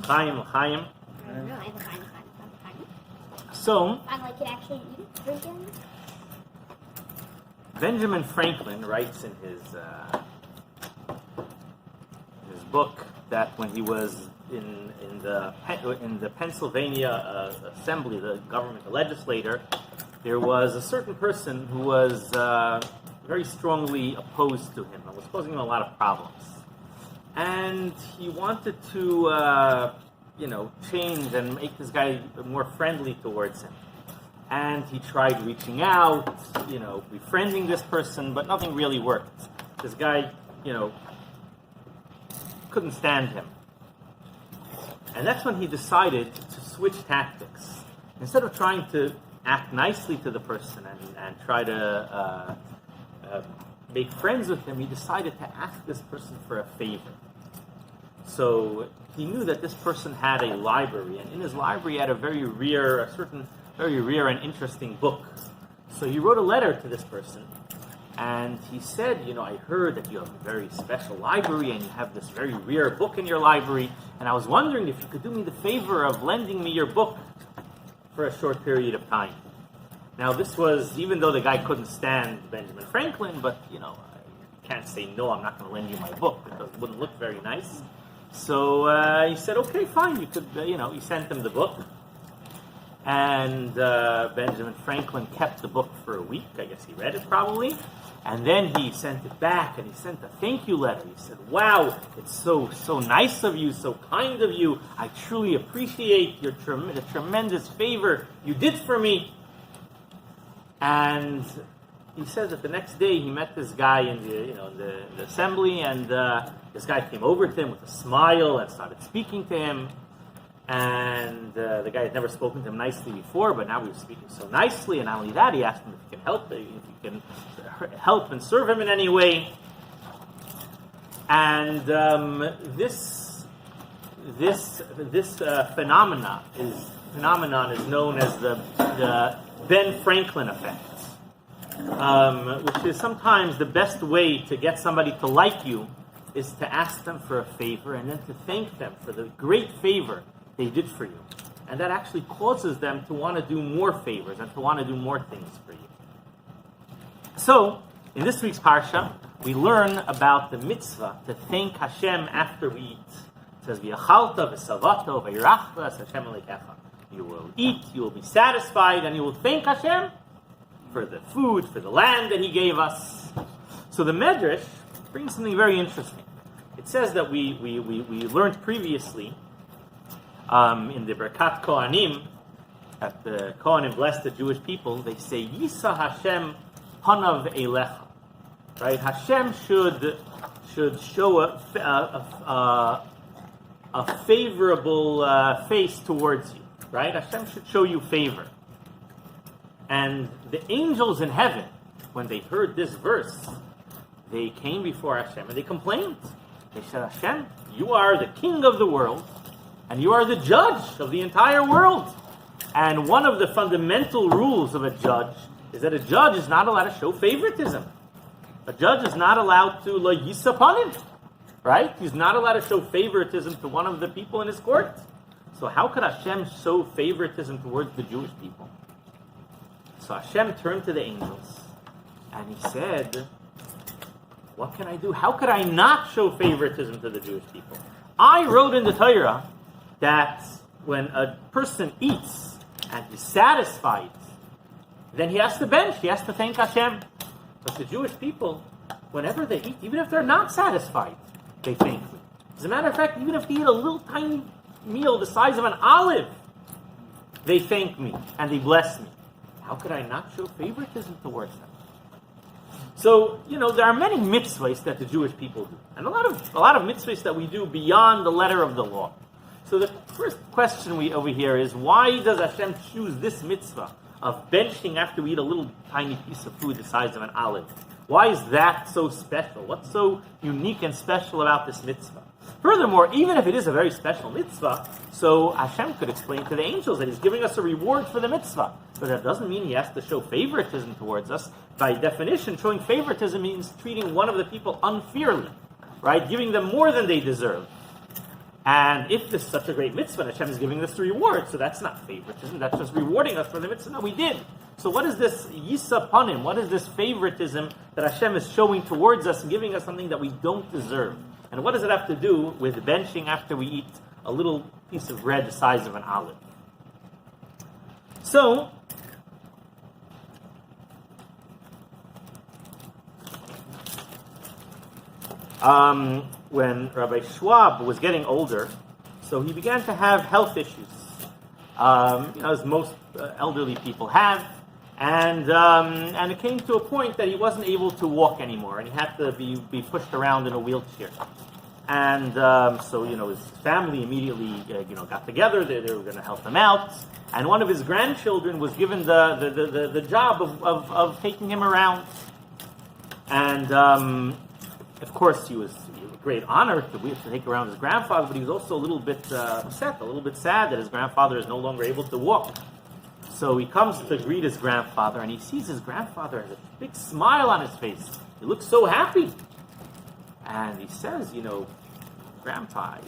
Chaim. I don't know. I have a Chaim. So, I could actually eat it, drink it. Benjamin Franklin writes in his book that when he was in the Pennsylvania Assembly, the government, the legislator, there was a certain person who was very strongly opposed to him and was causing him a lot of problems. And he wanted to, change and make this guy more friendly towards him. And he tried reaching out, befriending this person, but nothing really worked. This guy, couldn't stand him. And that's when he decided to switch tactics. Instead of trying to act nicely to the person and try to make friends with him, he decided to ask this person for a favor. So he knew that this person had a library, and in his library he had a very rare and interesting book. So he wrote a letter to this person, and he said, I heard that you have a very special library, and you have this very rare book in your library, and I was wondering if you could do me the favor of lending me your book for a short period of time. Now this was, even though the guy couldn't stand Benjamin Franklin, but, you can't say, no, I'm not going to lend you my book, because it wouldn't look very nice. So he said, okay, fine, you could, he sent him the book. And Benjamin Franklin kept the book for a week. I guess he read it probably. And then he sent it back, and he sent a thank you letter. He said, wow, it's so nice of you, so kind of you. I truly appreciate the tremendous favor you did for me. And he says that the next day he met this guy in the assembly, and this guy came over to him with a smile and started speaking to him. And the guy had never spoken to him nicely before, but now he was speaking so nicely. And not only that, he asked him if he can help and serve him in any way. And this phenomenon is known as the Ben Franklin effect, which is sometimes the best way to get somebody to like you is to ask them for a favor and then to thank them for the great favor they did for you. And that actually causes them to want to do more favors and to want to do more things for you. So, in this week's Parsha, we learn about the mitzvah to thank Hashem after we eat. It says, V'yachalta v'savato v'yirachta es Hashem elekecha. You will eat, you will be satisfied, and you will thank Hashem for the food, for the land that He gave us. So the Medrash brings something very interesting. It says that we learned previously in the Berkat Kohanim, that the Kohanim bless the Jewish people, they say, Yisa Hashem Panav Eilecha. Right? Hashem should show a favorable face towards you. Right? Hashem should show you favor. And the angels in heaven, when they heard this verse, they came before Hashem and they complained. They said, Hashem, you are the king of the world, and you are the judge of the entire world. And one of the fundamental rules of a judge is that a judge is not allowed to show favoritism. A judge is not allowed to la yisapanim, right? He's not allowed to show favoritism to one of the people in his court. So how could Hashem show favoritism towards the Jewish people? So Hashem turned to the angels, and He said, what can I do? How could I not show favoritism to the Jewish people? I wrote in the Torah that when a person eats and he's satisfied, then he has to bench, he has to thank Hashem. But the Jewish people, whenever they eat, even if they're not satisfied, they thank me. As a matter of fact, even if they eat a little tiny meal the size of an olive, they thank me and they bless me. How could I not show favoritism towards them? So, there are many mitzvahs that the Jewish people do. And a lot of mitzvahs that we do beyond the letter of the law. So the first question over here is, why does Hashem choose this mitzvah of benching after we eat a little tiny piece of food the size of an olive? Why is that so special? What's so unique and special about this mitzvah? Furthermore, even if it is a very special mitzvah, so Hashem could explain to the angels that He's giving us a reward for the mitzvah. But that doesn't mean He has to show favoritism towards us. By definition, showing favoritism means treating one of the people unfairly, right? Giving them more than they deserve. And if this is such a great mitzvah, Hashem is giving us the reward, so that's not favoritism, that's just rewarding us for the mitzvah. No, we did. So what is this yisa panim? What is this favoritism that Hashem is showing towards us and giving us something that we don't deserve? And what does it have to do with benching after we eat a little piece of bread the size of an olive? So, when Rabbi Schwab was getting older, so he began to have health issues, as most elderly people have, and it came to a point that he wasn't able to walk anymore, and he had to be pushed around in a wheelchair. And so his family immediately got together. They were going to help him out, and one of his grandchildren was given the job of taking him around, and. Of course, he was a great honor to take around his grandfather, but he was also a little bit upset, a little bit sad that his grandfather is no longer able to walk. So he comes to greet his grandfather, and he sees his grandfather has a big smile on his face. He looks so happy. And he says, Grandpa,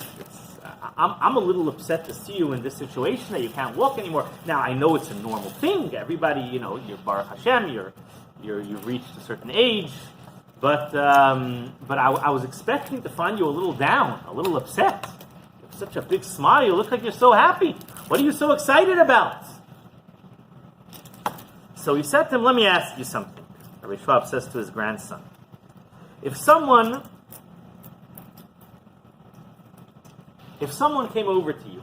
I'm a little upset to see you in this situation that you can't walk anymore. Now, I know it's a normal thing. Everybody, you're Baruch Hashem, you've reached a certain age. But I was expecting to find you a little down, a little upset. You have such a big smile. You look like you're so happy. What are you so excited about? So he said to him, let me ask you something. Rabbi Schwab says to his grandson, if someone came over to you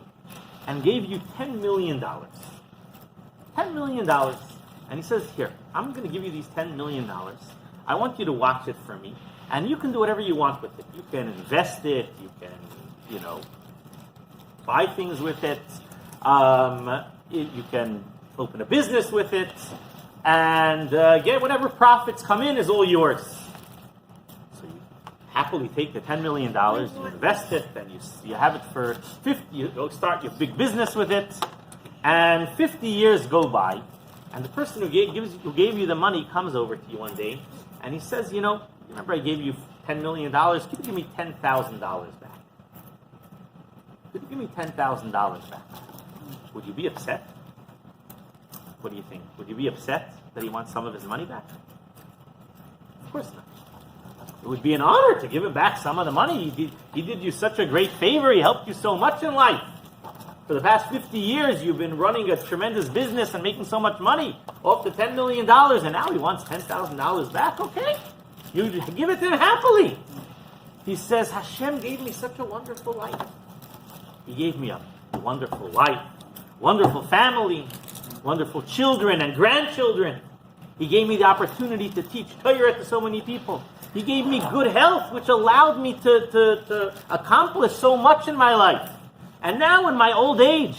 and gave you $10 million, $10 million, and he says, here, I'm going to give you these $10 million. I want you to watch it for me, and you can do whatever you want with it. You can invest it, you can, buy things with it, you can open a business with it, and get whatever profits come in is all yours. So you happily take the $10 million, you invest it, and you have it for 50, you go start your big business with it, and 50 years go by, and the person who gave you the money comes over to you one day, and he says, remember I gave you $10 million? Could you give me $10,000 back? Could you give me $10,000 back? Would you be upset? What do you think? Would you be upset that he wants some of his money back? Of course not. It would be an honor to give him back some of the money. He did you such a great favor. He helped you so much in life. For the past 50 years, you've been running a tremendous business and making so much money, off to $10 million, and now he wants $10,000 back. Okay, you give it to him happily. He says, Hashem gave me such a wonderful life. He gave me a wonderful life, wonderful family, wonderful children and grandchildren. He gave me the opportunity to teach Torah to so many people. He gave me good health, which allowed me to accomplish so much in my life. And now in my old age,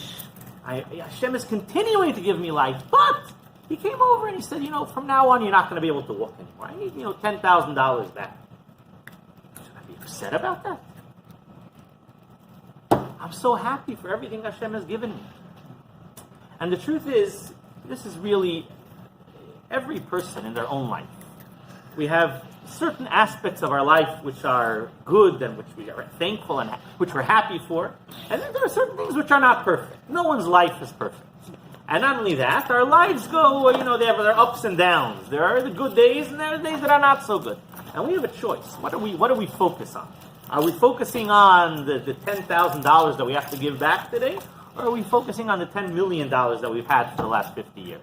Hashem is continuing to give me life. But he came over and he said, from now on you're not going to be able to walk anymore. I need, $10,000 back. Should I be upset about that? I'm so happy for everything Hashem has given me. And the truth is, this is really every person in their own life. We have certain aspects of our life which are good and which we are thankful and which we're happy for. And then there are certain things which are not perfect. No one's life is perfect. And not only that, our lives go, they have their ups and downs. There are the good days and there are days that are not so good. And we have a choice. What do we focus on? Are we focusing on the $10,000 that we have to give back today? Or are we focusing on the $10 million that we've had for the last 50 years?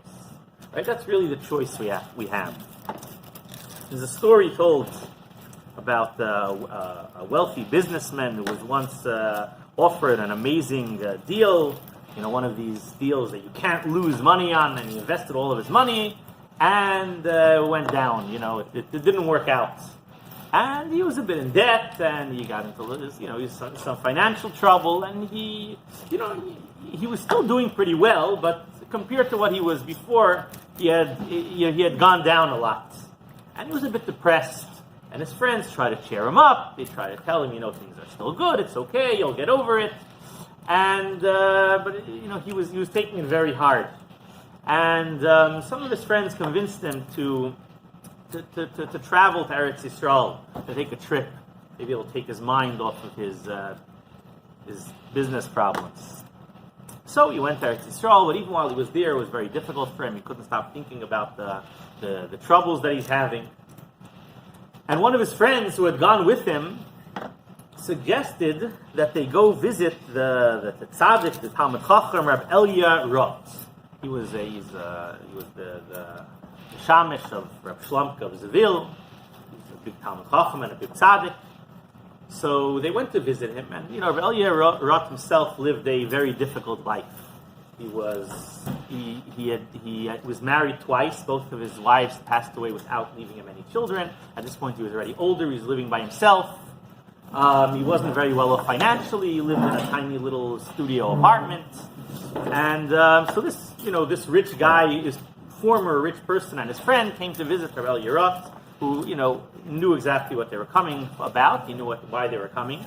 Right? That's really the choice we have. There's a story told about a wealthy businessman who was once offered an amazing deal, one of these deals that you can't lose money on, and he invested all of his money, and went down. It didn't work out. And he was a bit in debt, and he got into some financial trouble, and he was still doing pretty well, but compared to what he was before, he had gone down a lot. And he was a bit depressed, and his friends tried to cheer him up. They tried to tell him, things are still good, it's okay, you'll get over it. And but he was taking it very hard. And some of his friends convinced him to travel to Eretz Yisrael, to take a trip. Maybe it'll take his mind off of his business problems. So he went to Eretz Yisrael, but even while he was there, it was very difficult for him. He couldn't stop thinking about the troubles that he's having. And one of his friends who had gone with him suggested that they go visit the tzaddik, the Talmud Chacham, Rab Elia Rot. He was the shamish of Rab Shlamka of Zavil. He's a big Talmud Chacham and a big tzaddik. So they went to visit him, and Rab Elia Rot himself lived a very difficult life. He was married twice. Both of his wives passed away without leaving him any children. At this point, he was already older. He was living by himself. He wasn't very well off financially. He lived in a tiny little studio apartment. And so this rich guy, this former rich person, and his friend came to visit Rabbi Yerot, who knew exactly what they were coming about. He knew why they were coming.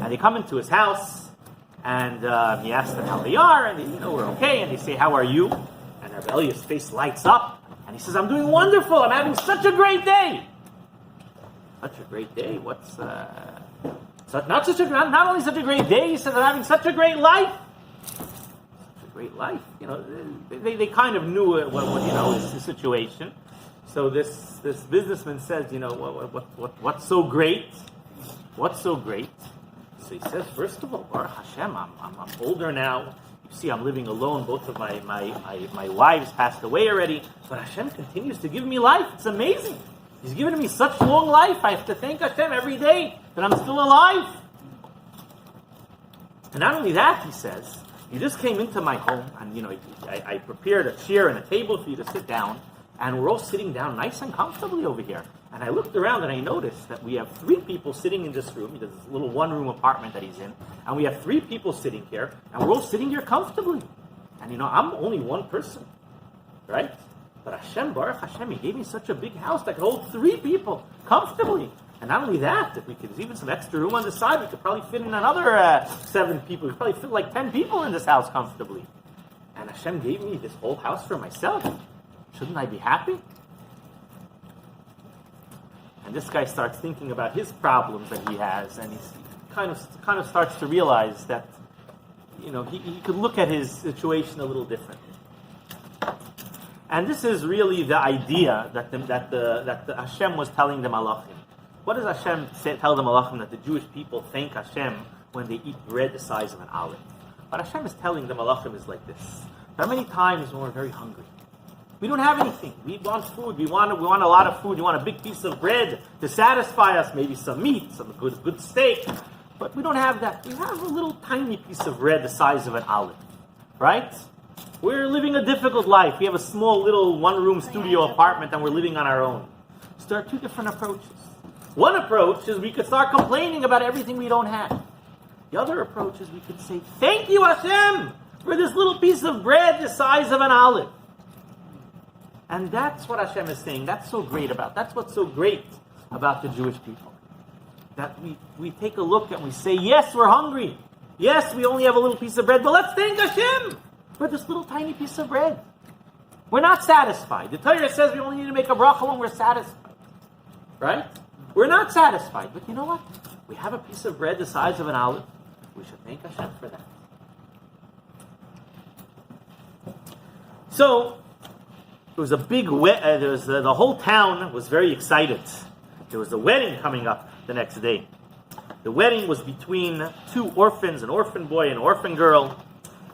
And they come into his house. And he asked them how they are, and we're okay. And they say, "How are you?" And Rabbi Elia's face lights up, and he says, "I'm doing wonderful. I'm having such a great day." Such a great day? What's not only such a great day? He says, "I'm having such a great life." Such a great life. They kind of knew what the situation. So this businessman says, what's so great? What's so great? So he says, first of all, Baruch Hashem, I'm older now. You see, I'm living alone. Both of my wives passed away already. But Hashem continues to give me life. It's amazing. He's given me such long life. I have to thank Hashem every day that I'm still alive. And not only that, he says, you just came into my home, and I prepared a chair and a table for you to sit down, and we're all sitting down nice and comfortably over here. And I looked around and I noticed that we have 3 people sitting in this room. There's this little one-room apartment that he's in. And we have 3 people sitting here. And we're all sitting here comfortably. And I'm only one person. Right? But Hashem, Baruch Hashem, He gave me such a big house that could hold 3 people comfortably. And not only that, if we could even some extra room on the side, we could probably fit in another 7 people. We could probably fit like 10 people in this house comfortably. And Hashem gave me this whole house for myself. Shouldn't I be happy? And this guy starts thinking about his problems that he has, and he kind of starts to realize that, he could look at his situation a little differently. And this is really the idea that the Hashem was telling the Malachim. What does Hashem tell the Malachim? That the Jewish people thank Hashem when they eat bread the size of an olive. What Hashem is telling the Malachim is like this. There are many times when we're very hungry. We don't have anything. We want food. We want a lot of food. We want a big piece of bread to satisfy us. Maybe some meat, some good steak. But we don't have that. We have a little tiny piece of bread the size of an olive. Right? We're living a difficult life. We have a small little one-room studio apartment and we're living on our own. So there are 2 different approaches. One approach is we could start complaining about everything we don't have. The other approach is we could say, thank you, Hashem, for this little piece of bread the size of an olive. And that's what Hashem is saying. That's what's so great about the Jewish people. That we take a look and we say, yes, we're hungry. Yes, we only have a little piece of bread, but let's thank Hashem for this little tiny piece of bread. We're not satisfied. The Torah says we only need to make a bracha when we're satisfied. Right? We're not satisfied. But you know what? We have a piece of bread the size of an olive. We should thank Hashem for that. So, it was a big the whole town was very excited. There was a wedding coming up the next day. The wedding was between 2 orphans, an orphan boy and an orphan girl.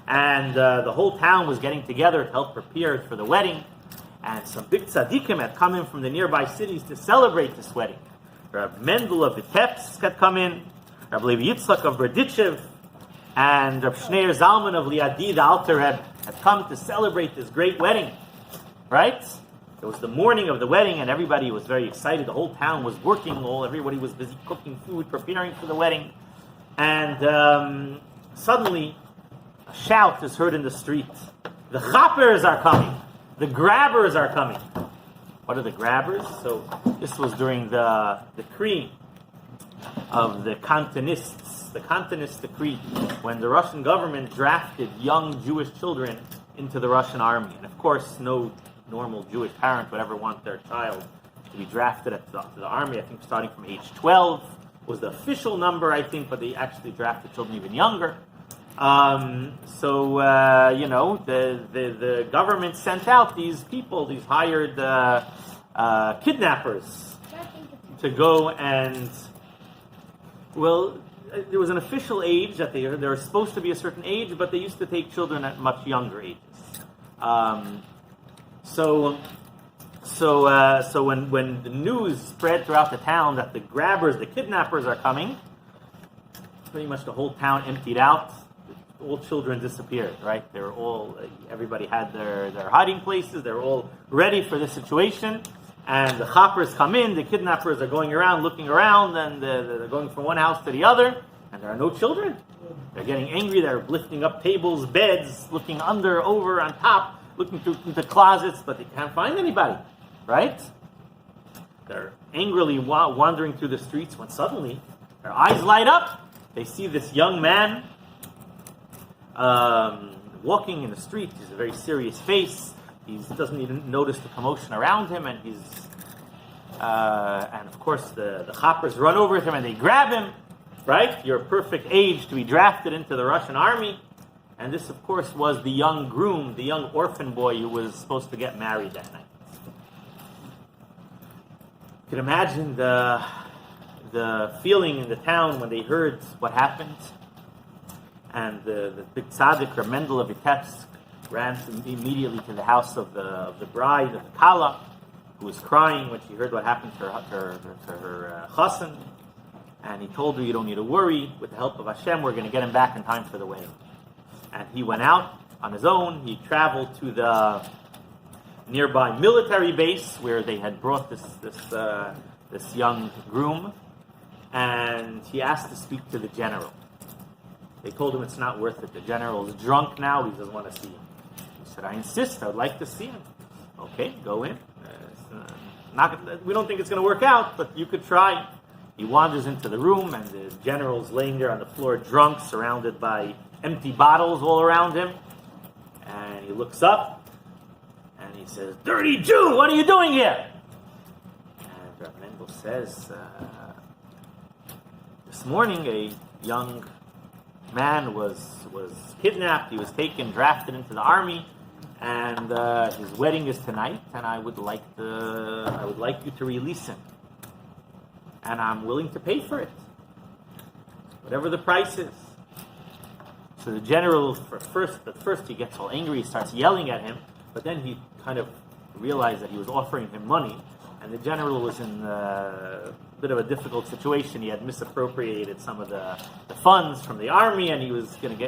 And the whole town was getting together to help prepare for the wedding. And some big tzaddikim had come in from the nearby cities to celebrate this wedding. Rabbi Mendel of Vitebsk had come in. Rabbi Levi Yitzchak of Berdichev. And Rabbi Shneir Zalman of Liadi, the Alter Rebbe, had come to celebrate this great wedding. Right? It was the morning of the wedding, and everybody was very excited. The whole town was working. Everybody was busy cooking food, preparing for the wedding. And suddenly, a shout is heard in the street. The chappers are coming. The grabbers are coming. What are the grabbers? So this was during the decree of the Cantonists. The Cantonist decree, when the Russian government drafted young Jewish children into the Russian army. And of course, no normal Jewish parent would ever want their child to be drafted at the army, I think starting from age 12. was the official number, I think, but they actually drafted children even younger. The government sent out these people, these hired kidnappers, to go and, there was an official age that they were supposed to be a certain age, but they used to take children at much younger ages. So when the news spread throughout the town that the kidnappers are coming, pretty much the whole town emptied out. All children disappeared, right? They were all, everybody had their hiding places. They were all ready for this situation. And the choppers come in, the kidnappers are going around, looking around, and they're going from one house to the other, and there are no children. They're getting angry. They're lifting up tables, beds, looking under, over, on top, looking through the closets, but they can't find anybody, right? They're angrily wandering through the streets when suddenly their eyes light up. They see this young man walking in the street. He's a very serious face. He doesn't even notice the commotion around him, and and of course the choppers run over him and they grab him. Right? You're a perfect age to be drafted into the Russian army. And this, of course, was the young groom, the young orphan boy who was supposed to get married that night. You can imagine the feeling in the town when they heard what happened. And the big tzaddik, or Mendel of Vitebsk, ran immediately to the house of the bride, of the Kala, who was crying when she heard what happened to her chassan. And he told her, you don't need to worry. With the help of Hashem, we're going to get him back in time for the wedding. And he went out on his own. He traveled to the nearby military base where they had brought this young groom. And he asked to speak to the general. They told him it's not worth it. The general is drunk now. He doesn't want to see him. He said, I insist. I would like to see him. Okay, go in. We don't think it's going to work out, but you could try. He wanders into the room, and the general's laying there on the floor drunk, surrounded by empty bottles all around him. And he looks up, and he says, "Dirty Jew, what are you doing here?" And Rav Mendel says, this morning a young man was kidnapped. He was drafted into the army, and his wedding is tonight, and I would like you to release him. And I'm willing to pay for it, whatever the price is. So the general, at first he gets all angry, he starts yelling at him, but then he kind of realized that he was offering him money, and the general was in a bit of a difficult situation. He had misappropriated some of the funds from the army, and he was getting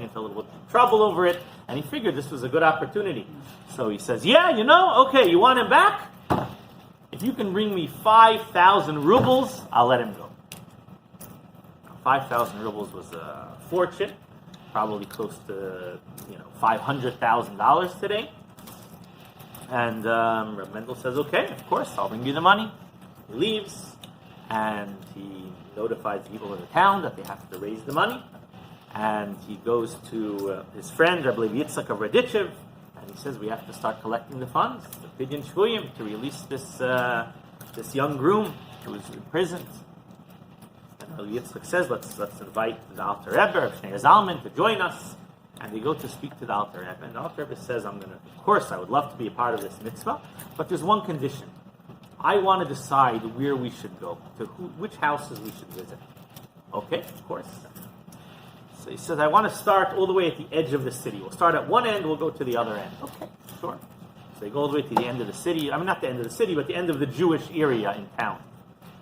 into a little trouble over it, and he figured this was a good opportunity. So he says, okay, you want him back? If you can bring me 5,000 rubles, I'll let him go. 5,000 rubles was a fortune, probably close to $500,000 today. And Reb Mendel says, okay, of course, I'll bring you the money. He leaves, and he notifies the people in the town that they have to raise the money. And he goes to his friend, I believe Yitzhak of Raditchev, and he says, we have to start collecting the funds, the Pidyon Shvuyim, to release this young groom who was imprisoned. And Yitzchak says, let's invite the Alter Rebbe, Shneur Zalman, to join us. And they go to speak to the Alter Rebbe. And the Alter Rebbe says, of course, I would love to be a part of this mitzvah, but there's one condition. I want to decide where we should go, which houses we should visit. Okay, of course. So he says, I want to start all the way at the edge of the city. We'll start at one end, we'll go to the other end. Okay, sure. So they go all the way to the end of the city. I mean, not the end of the city, but the end of the Jewish area in town.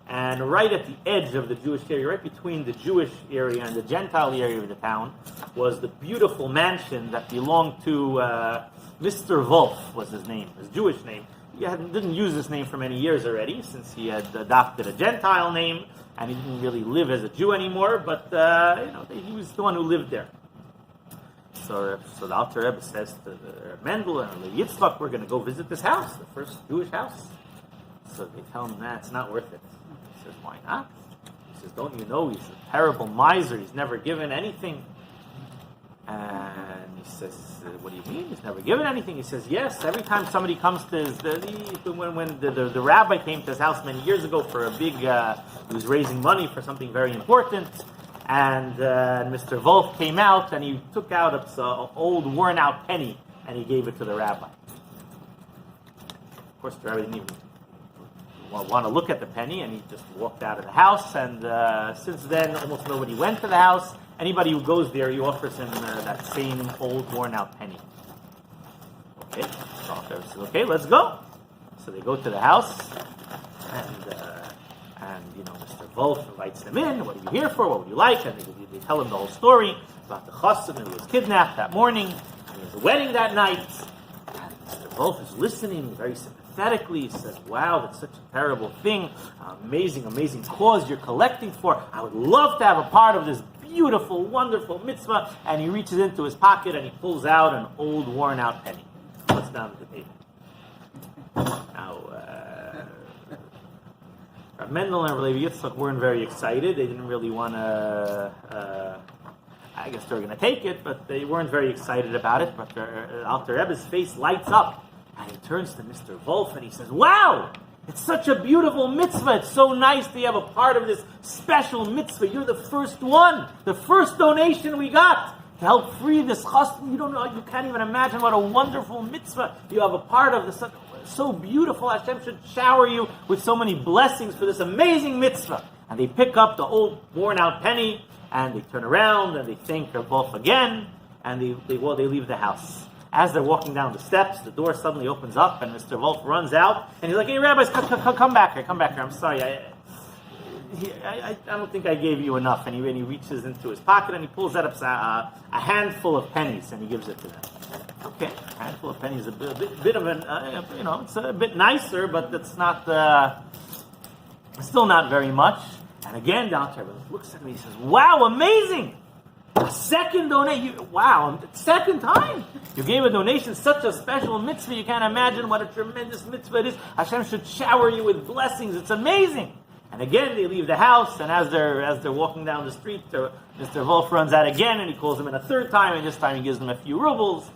And right at the edge of the Jewish area, right between the Jewish area and the Gentile area of the town, was the beautiful mansion that belonged to Mr. Wolf, was his name, his Jewish name. He didn't use this name for many years already, since he had adopted a Gentile name, and he didn't really live as a Jew anymore, but he was the one who lived there. So the Alter Rebbe says to the Mendel and the Yitzchak, we're going to go visit this house, the first Jewish house. So they tell him, it's not worth it. He says, why not? He says, don't you know he's a terrible miser, he's never given anything. And he says, what do you mean? He's never given anything. He says, yes, every time somebody comes to when the rabbi came to his house many years ago for a big, he was raising money for something very important, and Mr. Wolf came out and he took out an old worn out penny and he gave it to the rabbi. Of course, the rabbi didn't even want to look at the penny, and he just walked out of the house, and since then almost nobody went to the house. Anybody who goes there, he offers him that same old worn-out penny. Okay, so the says, okay, let's go. So they go to the house, and Mr. Wolf invites them in. What are you here for? What would you like? And they tell him the whole story about the chassan who was kidnapped that morning, and there was a wedding that night. And Mr. Wolf is listening very sympathetically. He says, wow, that's such a terrible thing. Amazing cause you're collecting for. I would love to have a part of this beautiful, wonderful mitzvah. And he reaches into his pocket and he pulls out an old, worn-out penny. Puts down at the table. Now, Rav Mendel and Rav Levi Yitzchak weren't very excited. They didn't really want to, I guess they were going to take it, but they weren't very excited about it. But Alter Rebbe's face lights up, and he turns to Mr. Wolf and he says, wow! It's such a beautiful mitzvah. It's so nice to have a part of this special mitzvah. You're the first one. The first donation we got to help free this chassan. You don't know, you can't even imagine what a wonderful mitzvah you have a part of. This so beautiful. Hashem should shower you with so many blessings for this amazing mitzvah. And they pick up the old worn out penny and they turn around and they thank their Wolf again, and they leave the house. As they're walking down the steps, the door suddenly opens up, and Mr. Wolf runs out, and he's like, "Hey, rabbis, come back here, come back here. I'm sorry, I don't think I gave you enough." And he reaches into his pocket and he pulls out a handful of pennies and he gives it to them. Okay, a handful of pennies, a bit of an, it's a bit nicer, but it's not, still not very much. And again, the Alter Rebbe looks at me and he says, "Wow, amazing! A second donation! Wow, second time! You gave a donation, such a special mitzvah. You can't imagine what a tremendous mitzvah it is. Hashem should shower you with blessings. It's amazing." And again, they leave the house, and as they're walking down the street, Mr. Wolf runs out again, and he calls them in a third time, and this time he gives them a few rubles.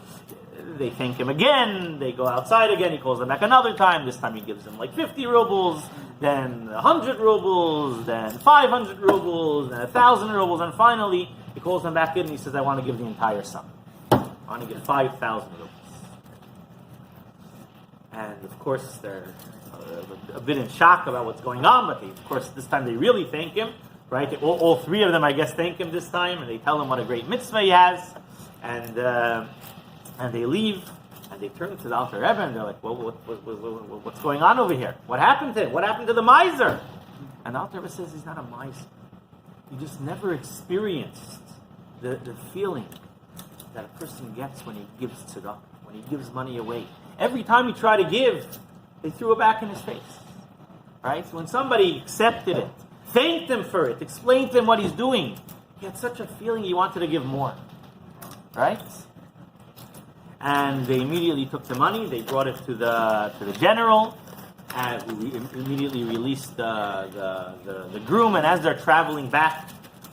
They thank him again. They go outside again. He calls them back another time. This time he gives them like 50 rubles, then 100 rubles, then 500 rubles, then 1,000 rubles, and finally he calls them back in and he says, "I want to give the entire sum. I want to give 5,000 rubles." And of course they're a bit in shock about what's going on, but of course this time they really thank him, right? All three of them, I guess, thank him this time, and they tell him what a great mitzvah he has, and they leave, and they turn to the Alter Rebbe, and they're like, "Well, what's going on over here? What happened to him? What happened to the miser?" And the Alter Rebbe says, "He's not a miser. He just never experienced the feeling that a person gets when he gives tzedakah, when he gives money away. Every time he tried to give, they threw it back in his face. Right? So when somebody accepted it, thanked him for it, explained to him what he's doing, he had such a feeling he wanted to give more. Right? And they immediately took the money, they brought it to the general, who immediately released the groom, and as they're traveling back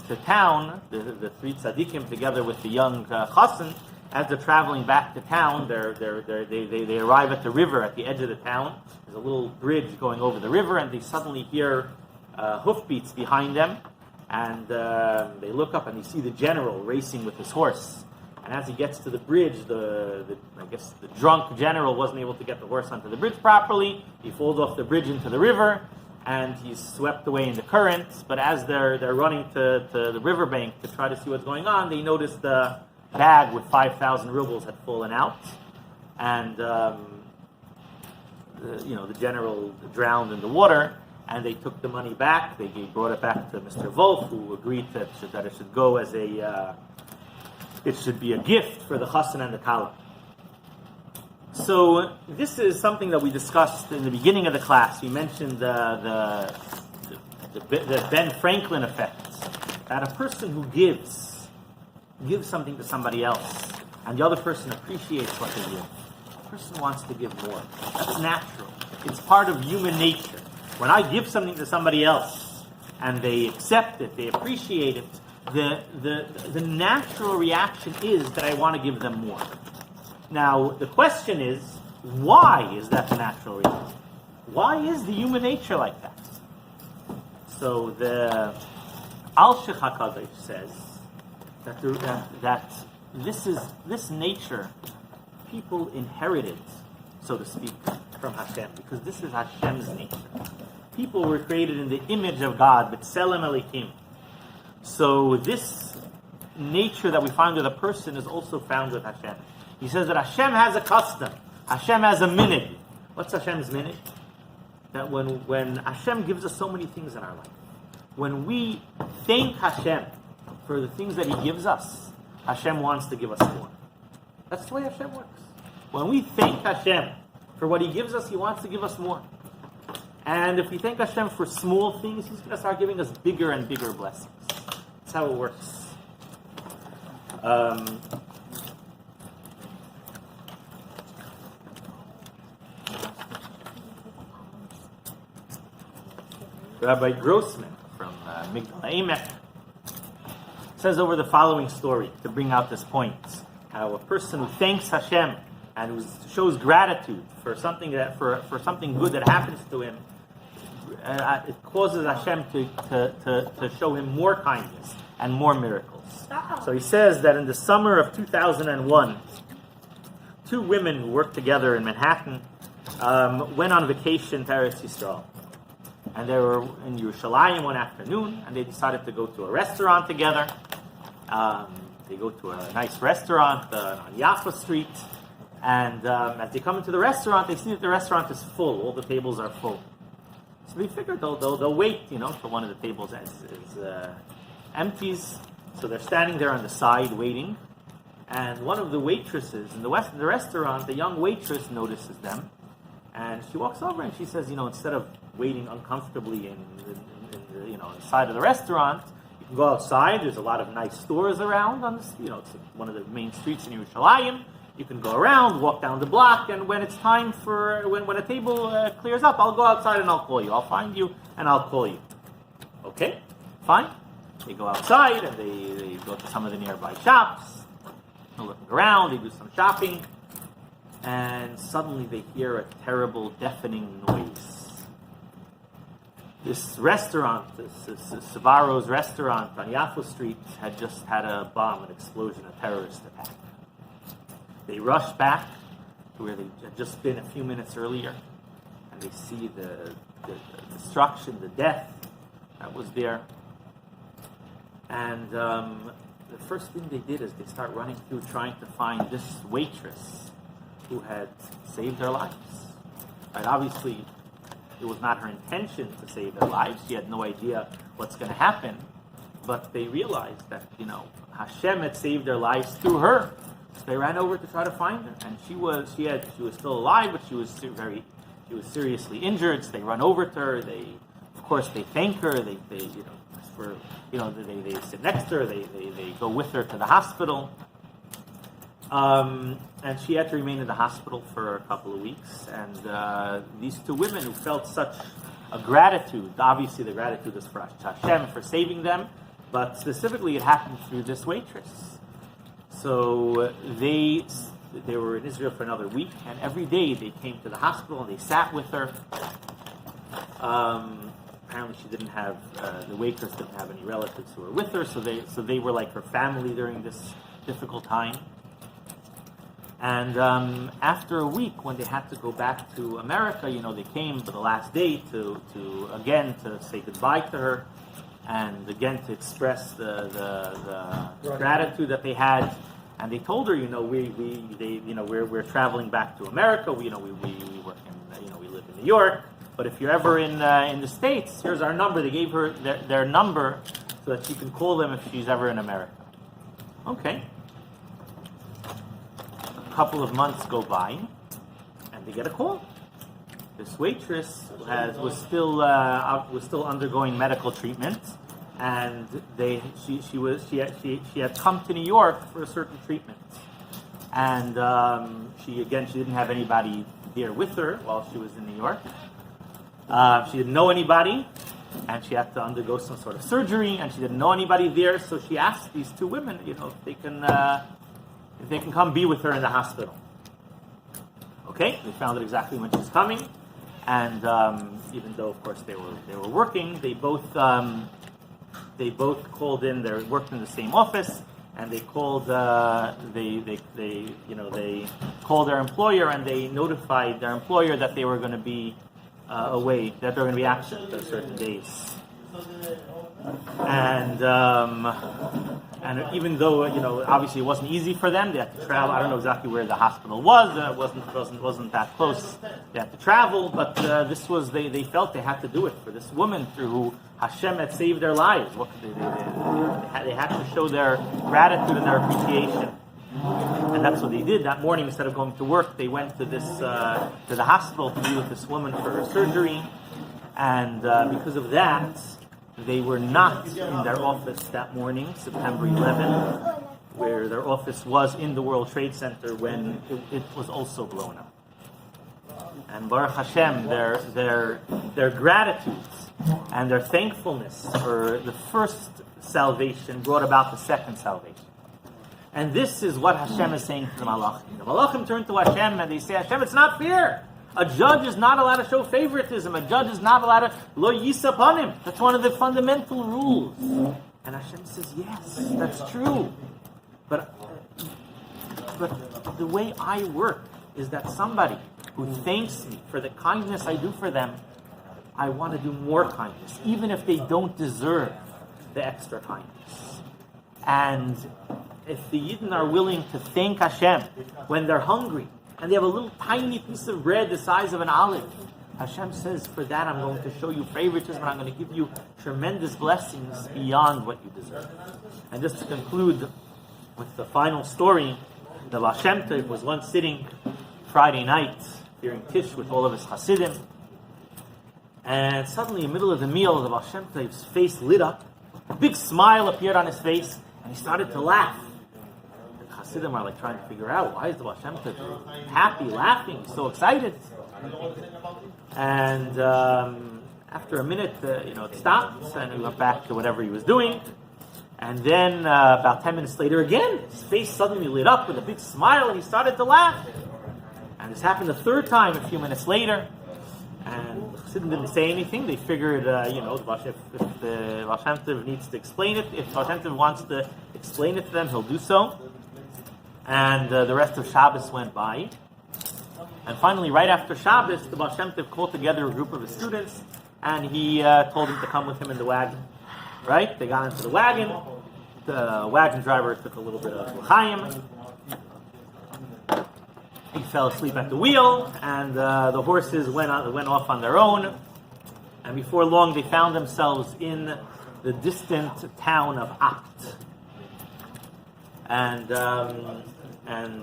to town, the three tzaddikim together with the young chassan, as they're traveling back to town, they arrive at the river at the edge of the town. There's a little bridge going over the river, and they suddenly hear hoofbeats behind them, and they look up and they see the general racing with his horse. And as he gets to the bridge, I guess the drunk general wasn't able to get the horse onto the bridge properly. He falls off the bridge into the river, and he's swept away in the current. But as they're running to the riverbank to try to see what's going on, they notice the bag with 5,000 rubles had fallen out, and the general drowned in the water. And they took the money back. They brought it back to Mr. Wolf, who agreed that it should go as it should be a gift for the chassan and the kala. So this is something that we discussed in the beginning of the class. We mentioned the Ben Franklin effect, that a person who gives something to somebody else, and the other person appreciates what they give. The person wants to give more. That's natural. It's part of human nature. When I give something to somebody else, and they accept it, they appreciate it, the natural reaction is that I want to give them more. Now, the question is, why is that the natural reaction? Why is the human nature like that? So the Al-Shich HaKadosh says that this nature, people inherited, so to speak, from Hashem, because this is Hashem's nature. People were created in the image of God, B'Tselem Elikim. So this nature that we find with a person is also found with Hashem. He says that Hashem has a custom. Hashem has a minhag. What's Hashem's minhag? That when Hashem gives us so many things in our life, when we thank Hashem for the things that He gives us, Hashem wants to give us more. That's the way Hashem works. When we thank Hashem for what He gives us, He wants to give us more. And if we thank Hashem for small things, He's going to start giving us bigger and bigger blessings. That's how it works. Rabbi Grossman from Migdal Emek says over the following story to bring out this point: how a person who thanks Hashem and who shows gratitude for something for something good that happens to him, it causes Hashem to show him more kindness and more miracles. So he says that in the summer of 2001, two women who worked together in Manhattan went on vacation to Eretz Yisrael. And they were in Yerushalayim one afternoon, and they decided to go to a restaurant together. They go to a nice restaurant on Yaffa Street, and as they come into the restaurant, they see that the restaurant is full. All the tables are full. So they figured they'll wait, till one of the tables empties. So they're standing there on the side waiting, and one of the waitresses in the restaurant, the young waitress, notices them, and she walks over and she says, instead of waiting uncomfortably in the side of the restaurant, you can go outside. There's a lot of nice stores around on this. It's one of the main streets in Yerushalayim. You can go around, walk down the block, and when it's time for when a table clears up, I'll go outside and I'll call you. I'll find you and I'll call you. Okay, fine. They go outside and they go to some of the nearby shops. They're looking around. They do some shopping, and suddenly they hear a terrible, deafening noise. This restaurant, this Savaro's restaurant on Yaffa Street, had just had a bomb, an explosion, a terrorist attack. They rush back to where they had just been a few minutes earlier, and they see the destruction, the death that was there. And the first thing they did is they start running through trying to find this waitress who had saved their lives. Right? Obviously, it was not her intention to save their lives. She had no idea what's going to happen. But they realized that, Hashem had saved their lives through her. So they ran over to try to find her. And she was still alive, but she was seriously injured. So they run over to her. They thank her. They sit next to her. They go with her to the hospital. And she had to remain in the hospital for a couple of weeks. And these two women who felt such a gratitude, obviously the gratitude is for Hashem for saving them, but specifically it happened through this waitress. So they were in Israel for another week, and every day they came to the hospital and they sat with her. Apparently she didn't have, the waitress didn't have any relatives who were with her, so they were like her family during this difficult time. And after a week, when they had to go back to America, they came for the last day to say goodbye to her, and again to express the gratitude that they had. And they told her, we're traveling back to America. We work in, we live in New York. But if you're ever in the States, here's our number. They gave her their number so that she can call them if she's ever in America. Okay. Couple of months go by, and they get a call. This waitress was still undergoing medical treatment, and she had come to New York for a certain treatment, and she didn't have anybody there with her while she was in New York. She didn't know anybody, and she had to undergo some sort of surgery, and she didn't know anybody there, so she asked these two women, if they can come be with her in the hospital. Okay, they found out exactly when she's coming, and even though, of course, they were working, they both called in. They worked in the same office, and they called they called their employer, and they notified their employer that they were going to be away, that they were going to be absent for certain days. And even though obviously it wasn't easy for them, they had to travel. I don't know exactly where the hospital was. It wasn't that close. They had to travel, but this was they felt they had to do it for this woman through who Hashem had saved their lives. What could they had to show their gratitude and their appreciation, and that's what they did that morning. Instead of going to work, they went to the hospital to be with this woman for her surgery, and because of that, they were not in their office that morning, September 11th, where their office was in the World Trade Center when it was also blown up. And Baruch Hashem, their gratitudes and their thankfulness for the first salvation brought about the second salvation. And this is what Hashem is saying to the Malachim. The Malachim turn to Hashem and they say, Hashem, it's not fair. A judge is not allowed to show favoritism. A judge is not allowed to lo yisa upon him. That's one of the fundamental rules. And Hashem says, yes, that's true. But the way I work is that somebody who thanks me for the kindness I do for them, I want to do more kindness, even if they don't deserve the extra kindness. And if the Yidden are willing to thank Hashem when they're hungry, and they have a little tiny piece of bread the size of an olive, Hashem says, for that I'm going to show you favoritism, and I'm going to give you tremendous blessings beyond what you deserve. And just to conclude with the final story, the Baal Shem Tov was once sitting Friday night during Tish with all of his Hasidim, and suddenly in the middle of the meal, the Baal Shem Tov's face lit up, a big smile appeared on his face, and he started to laugh. Hasidim are like trying to figure out, why is the Baal Shem Tov happy, laughing, so excited? And after a minute, it stopped, and he went back to whatever he was doing. And then about 10 minutes later again, his face suddenly lit up with a big smile, and he started to laugh. And this happened a third time a few minutes later. And the Chassidim didn't say anything. They figured, if the Baal Shem Tov needs to explain it, if Baal Shem Tov wants to explain it to them, he'll do so. And the rest of Shabbos went by. And finally, right after Shabbos, the Baal Shem Tov called together a group of his students, and he told them to come with him in the wagon. Right? They got into the wagon. The wagon driver took a little bit of l'chaim. He fell asleep at the wheel, and the horses went off on their own. And before long, they found themselves in the distant town of Apt. And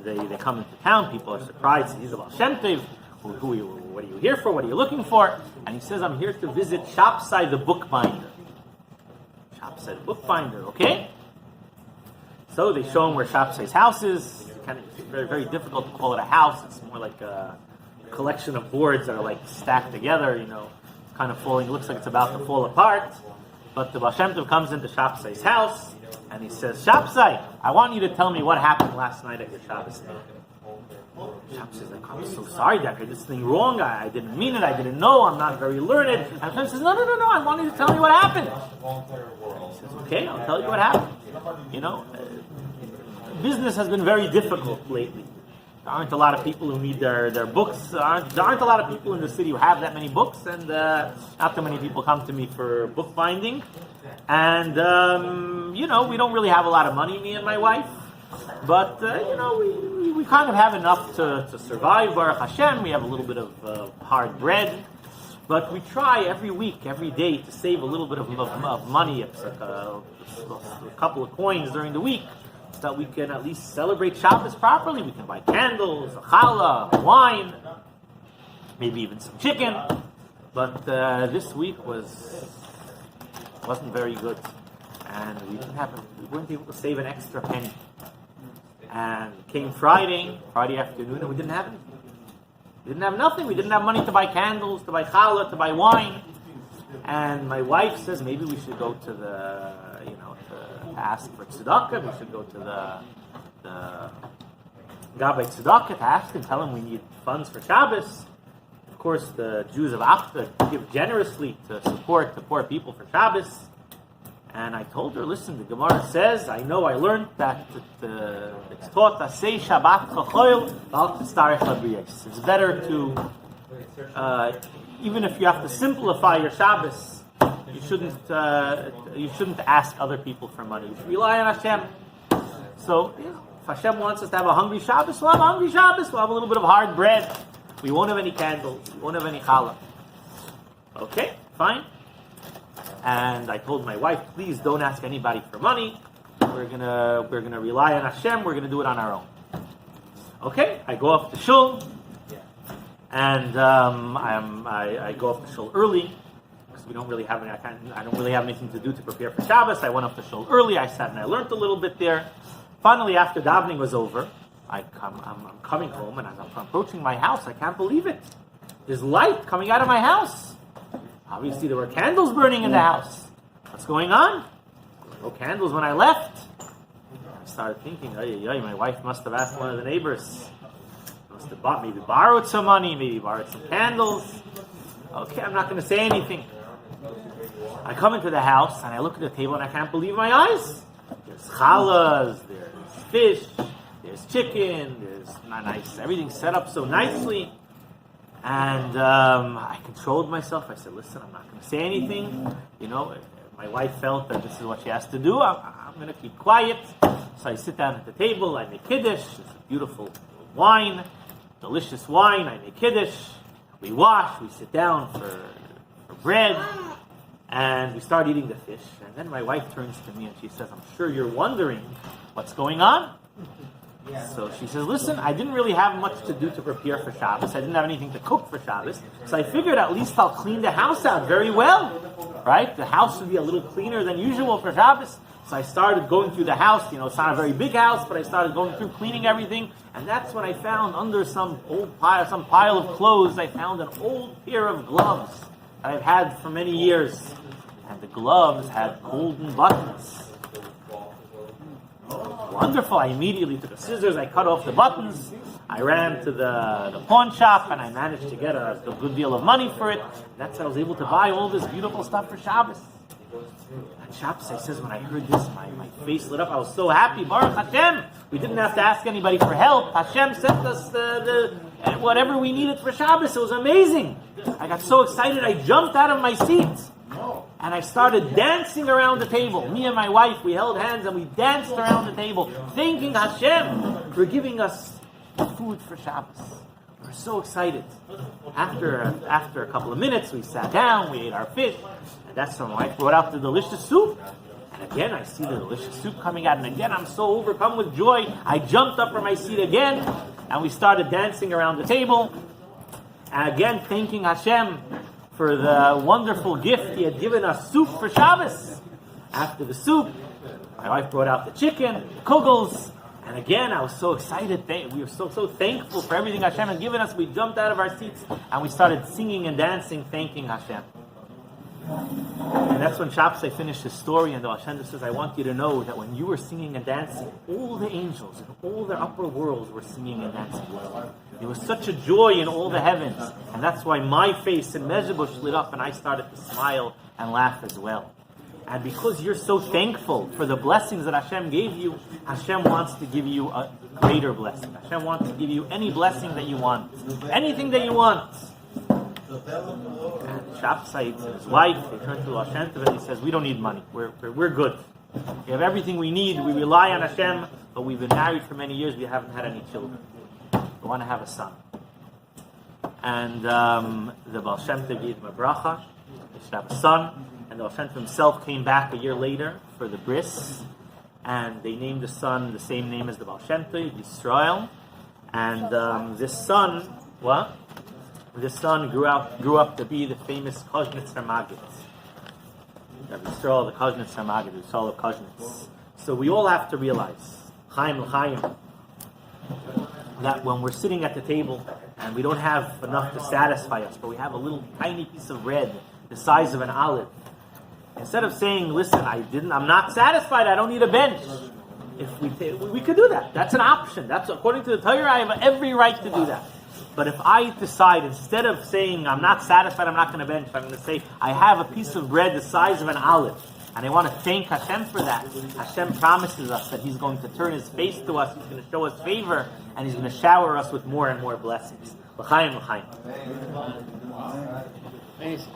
they come into town. People are surprised. He's a Baal Shem Tov. What are you here for? What are you looking for? And he says, I'm here to visit Shapsai the bookbinder. Shapsai the bookbinder, okay? So they show him where Shapsai's house is. Kind of very, very difficult to call it a house. It's more like a collection of boards that are like stacked together, kind of falling. It looks like it's about to fall apart. But the Baal Shem Tov comes into Shapsai's house, and he says, Shapsai, I want you to tell me what happened last night at your Shabbos meeting. Shapsai's like, I'm so sorry that I did this thing wrong. I didn't mean it. I didn't know. I'm not very learned. And Hashem says, no. I want you to tell me what happened. He says, okay, I'll tell you what happened. Business has been very difficult lately. There aren't a lot of people who need their books. There aren't a lot of people in the city who have that many books, and not too many people come to me for bookbinding. And, we don't really have a lot of money, me and my wife. But, we kind of have enough to survive, Baruch Hashem. We have a little bit of hard bread. But we try every week, every day, to save a little bit of money, a couple of coins during the week, so that we can at least celebrate Shabbos properly. We can buy candles, a challah, wine, maybe even some chicken. But this week wasn't very good, and we weren't able to save an extra penny. And came Friday afternoon, and we didn't have anything. We didn't have nothing. We didn't have money to buy candles, to buy challah, to buy wine. And my wife says maybe we should go to the, to ask for tzedakah. We should go to the Gabbai tzedakah to ask and tell him we need funds for Shabbos. Of course, the Jews of Achta give generously to support the poor people for Shabbos. And I told her, listen, the Gemara says, I learned that it's taught to say Shabbat Chachoil, it's better to, even if you have to simplify your Shabbos, you shouldn't ask other people for money. You should rely on Hashem. So, if Hashem wants us to have a hungry Shabbos, we'll have a hungry Shabbos. We'll have a little bit of hard bread. We won't have any candles. We won't have any challah. Okay, fine. And I told my wife, please don't ask anybody for money. We're gonna rely on Hashem. We're gonna do it on our own. Okay, I go off to shul, and I go off to shul early because we don't really have I don't really have anything to do to prepare for Shabbos. I went off to shul early. I sat and I learned a little bit there. Finally, after davening was over, I'm coming home, and as I'm approaching my house, I can't believe it. There's light coming out of my house. Obviously, there were candles burning in the house. What's going on? There were no candles when I left. I started thinking, my wife must have asked one of the neighbors. Must have borrowed some money, maybe borrowed some candles. Okay, I'm not going to say anything. I come into the house, and I look at the table, and I can't believe my eyes. There's challahs, there's fish, there's chicken, there's nice, everything's set up so nicely. And I controlled myself. I said, listen, I'm not going to say anything. My wife felt that this is what she has to do. I'm going to keep quiet. So I sit down at the table. I make kiddush. It's a beautiful wine, delicious wine. I make kiddush. We wash. We sit down for bread. And we start eating the fish. And then my wife turns to me and she says, I'm sure you're wondering what's going on. So she says, listen, I didn't really have much to do to prepare for Shabbos. I didn't have anything to cook for Shabbos. So I figured at least I'll clean the house out very well. Right? The house would be a little cleaner than usual for Shabbos. So I started going through the house. It's not a very big house, but I started going through cleaning everything. And that's when I found under some pile of clothes, I found an old pair of gloves that I've had for many years. And the gloves had golden buttons. Wonderful. I immediately took the scissors, I cut off the buttons, I ran to the pawn shop, and I managed to get a good deal of money for it. That's how I was able to buy all this beautiful stuff for Shabbos. And Shabbos, I says, when I heard this, my face lit up. I was so happy. Baruch Hashem. We didn't have to ask anybody for help. Hashem sent us the whatever we needed for Shabbos. It was amazing. I got so excited, I jumped out of my seat. And I started dancing around the table. Me and my wife, we held hands and we danced around the table, thanking Hashem for giving us the food for Shabbos. We were so excited. After a couple of minutes, we sat down, we ate our fish, and that's when my wife brought out the delicious soup. And again, I see the delicious soup coming out, and again, I'm so overcome with joy. I jumped up from my seat again, and we started dancing around the table. And again, thanking Hashem for the wonderful gift He had given us, soup for Shabbos. After the soup, my wife brought out the chicken, the kugels, and again, I was so excited. We were so thankful for everything Hashem had given us. We jumped out of our seats and we started singing and dancing, thanking Hashem. And that's when Shabbos I finished the story, and the Hashem says, I want you to know that when you were singing and dancing, all the angels in all their upper worlds were singing and dancing. There was such a joy in all the heavens, and that's why my face in Mezhebush lit up, and I started to smile and laugh as well. And because you're so thankful for the blessings that Hashem gave you, Hashem wants to give you a greater blessing. Hashem wants to give you any blessing that you want, anything that you want. And Shapsite and his wife, they turn to Hashem and he says, we don't need money. We're good. We have everything we need. We rely on Hashem, but we've been married for many years. We haven't had any children. We want to have a son. And the Baal Shem Tov gave him a bracha. They should have a son. And the Baal Shem Tov himself came back a year later for the bris. And they named the son the same name as the Baal Shem Tov, Yisrael. And this son, what? This son grew up to be the famous Koznitzer Maggid. Rabbi Yisrael, the Koznitzer Maggid, Yisrael of Koznitz. So we all have to realize, Chaim L'Chaim, that when we're sitting at the table and we don't have enough to satisfy us, but we have a little tiny piece of bread the size of an olive. Instead of saying, listen, I'm not satisfied, I don't need a bench. If we could do that. That's an option. That's according to the Torah, I have every right to do that. But if I decide, instead of saying, I'm not satisfied, I'm not going to bench, I'm going to say, I have a piece of bread the size of an olive, and I want to thank Hashem for that. Hashem promises us that He's going to turn His face to us, He's going to show us favor, and He's going to shower us with more and more blessings. L'chaim, l'chaim. Amazing.